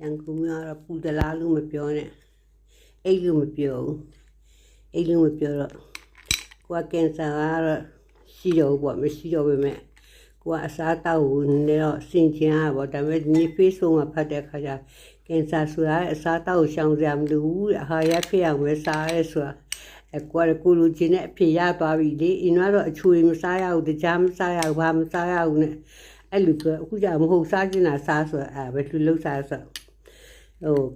ရန်ကုန်ကတော့ပူတလားလို့မပြောနဲ့အိတ်လို့မပြောဘူးအိတ်လို့မပြောတော့ကိုကကင်ဆာကတော့ရှိတော့ပေါ့မရှိတော့ပေမဲ့ကိုကအစားတောက်ကိုနည်းတော့စင်ချင်ရပေါ့ဒါပေမဲ့ဒီ Facebook မှာဖတ်တဲ့အခါကျကင်ဆာဆိုတာအစားတောက်ရှောင်စရာမလိုဘူးအဟာရဖြစ်အောင်ပဲစားရဲဆိုတာကိုကကိုလိုချင်တဲ့အဖြစ်ရသွားပြီလေအင်းကတော့အချွေမစားရဘူးတကြားမစားရဘူးဘာမစားရဘူးနဲ့အဲ့လိုဆိုအခုကျမဟုတ်စားချင်တာစားဆိုတာဘယ်လိုလုပ်စားဆို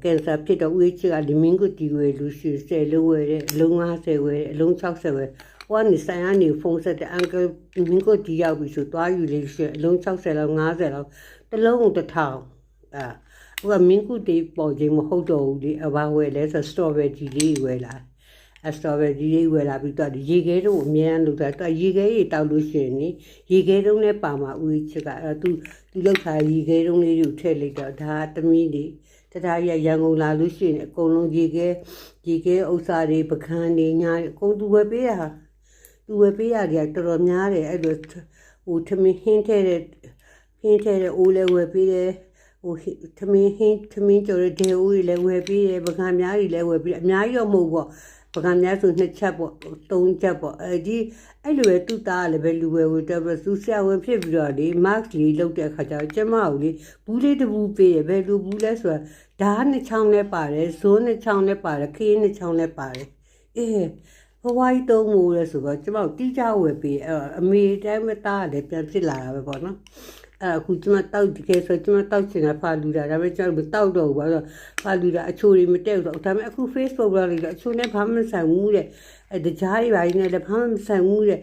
ကင်ဆာဖြစ်တော့ဦးချစ်ကဒီမင်းကိုတီဝဲလူရှိ10လုံးဝဲတဲ့အလုံး50ဝဲအလုံး60ဝဲဟိုကနေဆိုင်ကနေဖုန်းဆက်တဲ့အန်ကယ်မင်းကိုတီရောက်ပြီဆိုသွားယူလေးရှိအလုံး60လောက်50လောက်တစ်လုံး1000ဟိုကမင်းကိုတီပေါ်ခြင်းမဟုတ်တော့ဘူးဒီအဘာဝဲလဲဆိုစတော်ဘယ်ရီလေးဝဲလာစတော်ဘယ်ရီလေးဝဲလာပြီးတော့ရေခဲတော့အများလို့တော့ရေခဲကြီးတောက်လို့ရှိရင်ရေခဲတုံးနဲ့ပါမှာဦးချစ်ကသူလောက်ထားရေခဲတုံးလေးကိုထည့်လိုက်တော့ဒါသမီးလေးတထားရရန်ကုန်လာလို့ရှိရင်အကုန်လုံးရေခဲဥစ္စာတွေပကံတွေညာအကုန်သူဝယ်ပေးရတွေကတော်တော်များတယ်အဲ့လိုဟိုထမင်းဟင်းထဲတဲ့အိုးလည်းဝယ်ပေးတယ်ဟိုထမင်းကြော်တဲ့ဒေအိုးတွေလည်းဝယ်ပေးတယ်ပကံများတွေလည်းဝယ်ပေးတယ်အများကြီးတော့မဟုတ်ပေါ့ပကံများဆို2ချက်ပေါ့3ချက်ပေါ့အဲ့လိုပဲသူ့သားလည်းပဲလူဝယ်ဝယ်တော့သူဆရာဝန်ဖြစ်ပြီးတော့လေ mask လေးလုပ်တဲ့အခါကျတော့ကျမကိုလေဘူးလေးတစ်ဘူးပေးတယ်ဘယ်လိုဘူးလဲဆိုတာဓာတ်နှစ်ချောင်းနဲ့ပါတယ်ဇိုးနှစ်ချောင်းနဲ့ပါတယ်ခင်းနှစ်ချောင်းနဲ့ပါတယ်ဘဝကြီးသုံးမိုးလဲဆိုတော့ကျမတို့တီးကြဝယ်ပေးအဲ့အမေတိုင်းမသားလည်းပြန်ဖြစ်လာတာပဲပေါ့နော်အခုကျမတောက်တကယ်ဆိုကျမတောက်ချင်တာဖာလူတာဒါပေမဲ့ကျမမတောက်တော့ဘူးဘာလို့ဖာလူတာအချိုတွေမတက်တော့ဒါပေမဲ့အခု Facebook လာလိုက်တော့အချိုနဲ့ဘာမှမဆိုင်ဘူးတဲ့တကြားတွေပါနေလည်းဘာမှမဆိုင်ဘူးတဲ့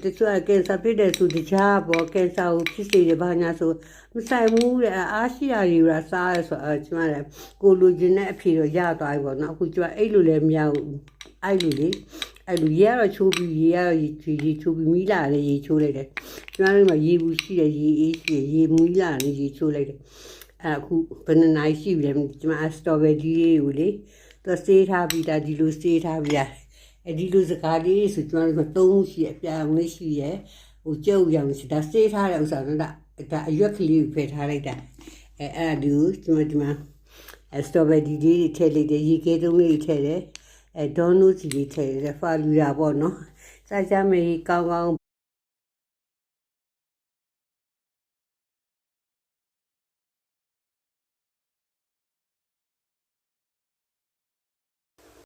တချို့ကင်ဆာဖြစ်တဲ့သူတကြားပေါ့ကင်ဆာကိုဖြစ်စေတယ်ဘာညာဆိုမဆိုင်ဘူးတဲ့အားရှိရာတွေကစားရဆိုကျမလည်းကိုလူချင်းနဲ့အဖြေတော့ရသွားပြီပေါ့နော်အခုကျမအဲ့လိုလည်းမရဘူးအဲ့လိုလေအဲ့လိုရေကတော့ချိုးပြီးရေကတော့ရေချိုးပြီးမီးလာလည်းရေချိုးလိုက်တယ်ကျမတို့မှာရေဘူးရှိတယ်ရေအေးရှိတယ်ရေမီးလာလည်းရေချိုးလိုက်တယ်အခုဘယ်နှစ်နိုင်ရှိပြီလဲကျမစတော်ဘယ်ရီကိုလေသူစေးထားပြီးတာဒီလိုစေးထားပြီးတာဒီလိုစကားလေးဆိုကျမတို့သုံးရှိရအပြာလေးရှိရဟိုကျုပ်ရောင်ရှိဒါစေးထားတဲ့ဥစ္စာတော့ဒါအရွက်ကလေးကိုဖယ်ထားလိုက်တာအဲ့ဒါဒီကျမဒီမှာစတော်ဘယ်ရီလေးထည့်လိုက်တယ်ရေခဲတုံးလေးထည့်တယ်ဒေါ်နိုးစီလေးထည့်တယ်ဖာလူတာပေါ့နော်စားကြမေးကောင်း